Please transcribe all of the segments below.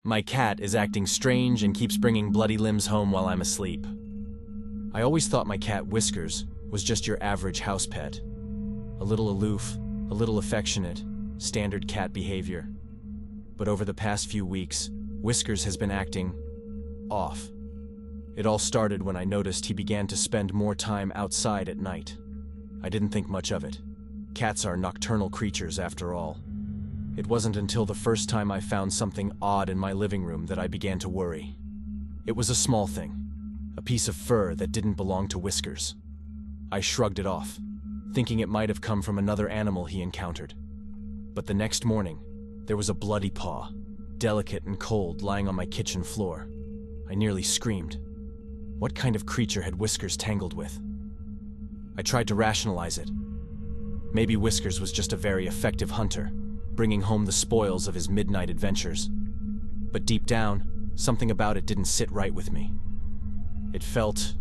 My cat is acting strange and keeps bringing bloody limbs home while I'm asleep. I always thought my cat Whiskers was just your average house pet. A little aloof, a little affectionate, standard cat behavior. But over the past few weeks, Whiskers has been acting off. It all started when I noticed he began to spend more time outside at night. I didn't think much of it. Cats are nocturnal creatures after all. It wasn't until the first time I found something odd in my living room that I began to worry. It was a small thing, a piece of fur that didn't belong to Whiskers. I shrugged it off, thinking it might have come from another animal he encountered. But the next morning, there was a bloody paw, delicate and cold, lying on my kitchen floor. I nearly screamed. What kind of creature had Whiskers tangled with? I tried to rationalize it. Maybe Whiskers was just a very effective hunter, bringing home the spoils of his midnight adventures. But deep down, something about it didn't sit right with me. It felt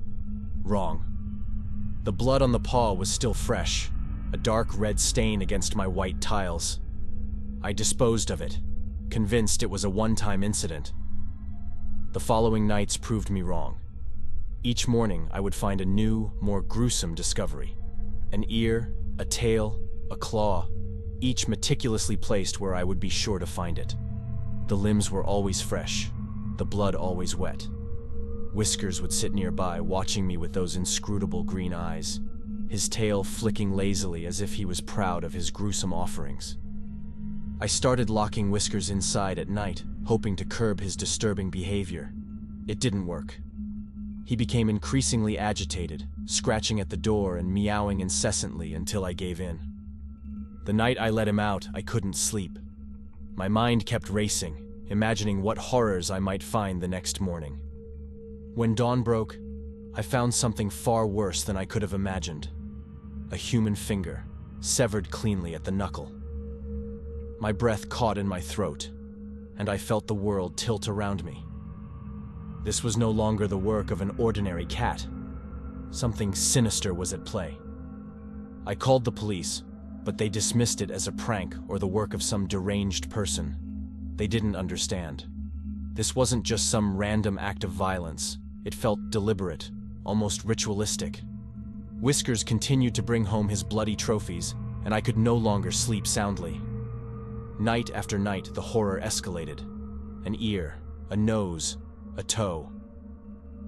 wrong. The blood on the paw was still fresh, a dark red stain against my white tiles. I disposed of it, convinced it was a one-time incident. The following nights proved me wrong. Each morning, I would find a new, more gruesome discovery. An ear, a tail, a claw, each meticulously placed where I would be sure to find it. The limbs were always fresh, the blood always wet. Whiskers would sit nearby, watching me with those inscrutable green eyes, his tail flicking lazily as if he was proud of his gruesome offerings. I started locking Whiskers inside at night, hoping to curb his disturbing behavior. It didn't work. He became increasingly agitated, scratching at the door and meowing incessantly until I gave in. The night I let him out, I couldn't sleep. My mind kept racing, imagining what horrors I might find the next morning. When dawn broke, I found something far worse than I could have imagined. A human finger, severed cleanly at the knuckle. My breath caught in my throat, and I felt the world tilt around me. This was no longer the work of an ordinary cat. Something sinister was at play. I called the police, but they dismissed it as a prank or the work of some deranged person. They didn't understand. This wasn't just some random act of violence. It felt deliberate, almost ritualistic. Whiskers continued to bring home his bloody trophies, and I could no longer sleep soundly. Night after night, the horror escalated. An ear, a nose, a toe.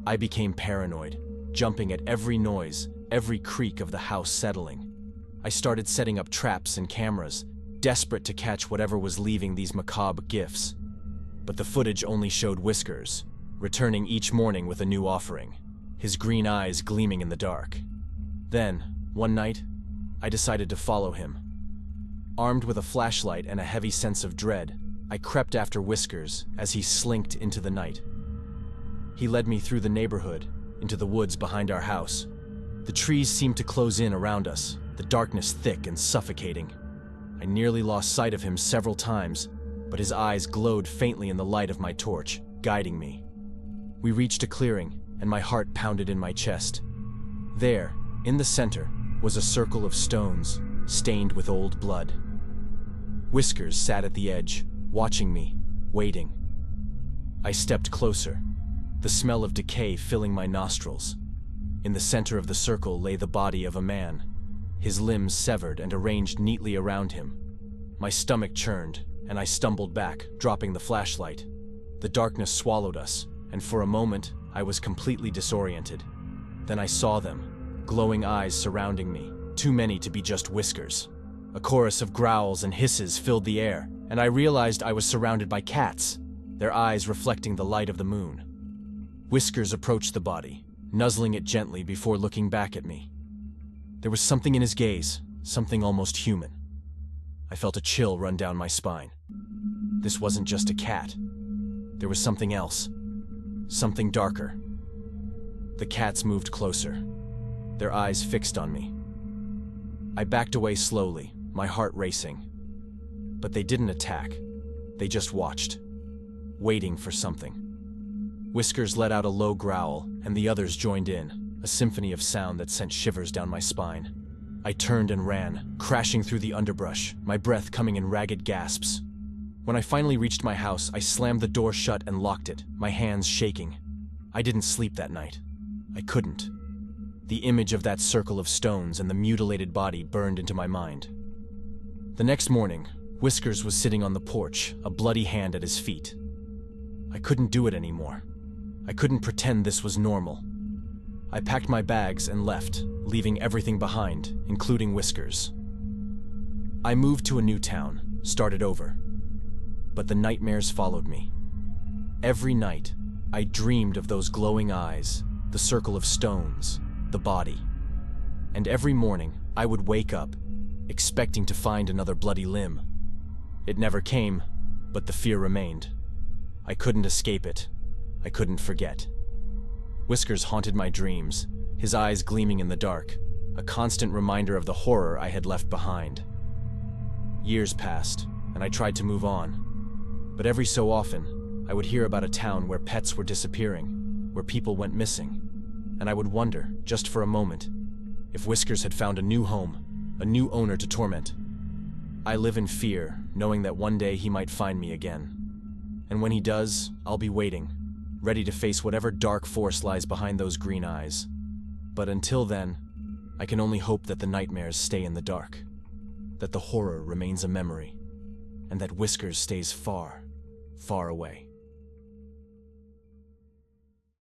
I became paranoid, jumping at every noise, every creak of the house settling. I started setting up traps and cameras, desperate to catch whatever was leaving these macabre gifts. But the footage only showed Whiskers, returning each morning with a new offering, his green eyes gleaming in the dark. Then, one night, I decided to follow him. Armed with a flashlight and a heavy sense of dread, I crept after Whiskers as he slinked into the night. He led me through the neighborhood, into the woods behind our house. The trees seemed to close in around us, the darkness thick and suffocating. I nearly lost sight of him several times, but his eyes glowed faintly in the light of my torch, guiding me. We reached a clearing, and my heart pounded in my chest. There, in the center, was a circle of stones, stained with old blood. Whiskers sat at the edge, watching me, waiting. I stepped closer, the smell of decay filling my nostrils. In the center of the circle lay the body of a man, his limbs severed and arranged neatly around him. My stomach churned, and I stumbled back, dropping the flashlight. The darkness swallowed us, and for a moment, I was completely disoriented. Then I saw them, glowing eyes surrounding me, too many to be just Whiskers. A chorus of growls and hisses filled the air, and I realized I was surrounded by cats, their eyes reflecting the light of the moon. Whiskers approached the body, nuzzling it gently before looking back at me. There was something in his gaze, something almost human. I felt a chill run down my spine. This wasn't just a cat. There was something else, something darker. The cats moved closer, their eyes fixed on me. I backed away slowly, my heart racing. But they didn't attack. They just watched, waiting for something. Whiskers let out a low growl, and the others joined in, a symphony of sound that sent shivers down my spine. I turned and ran, crashing through the underbrush, my breath coming in ragged gasps. When I finally reached my house, I slammed the door shut and locked it, my hands shaking. I didn't sleep that night. I couldn't. The image of that circle of stones and the mutilated body burned into my mind. The next morning, Whiskers was sitting on the porch, a bloody hand at his feet. I couldn't do it anymore. I couldn't pretend this was normal. I packed my bags and left, leaving everything behind, including Whiskers. I moved to a new town, started over. But the nightmares followed me. Every night, I dreamed of those glowing eyes, the circle of stones, the body. And every morning, I would wake up, expecting to find another bloody limb. It never came, but the fear remained. I couldn't escape it. I couldn't forget. Whiskers haunted my dreams, his eyes gleaming in the dark, a constant reminder of the horror I had left behind. Years passed, and I tried to move on. But every so often, I would hear about a town where pets were disappearing, where people went missing, and I would wonder, just for a moment, if Whiskers had found a new home, a new owner to torment. I live in fear, knowing that one day he might find me again. And when he does, I'll be waiting, ready to face whatever dark force lies behind those green eyes. But until then, I can only hope that the nightmares stay in the dark, that the horror remains a memory, and that Whiskers stays far, far away.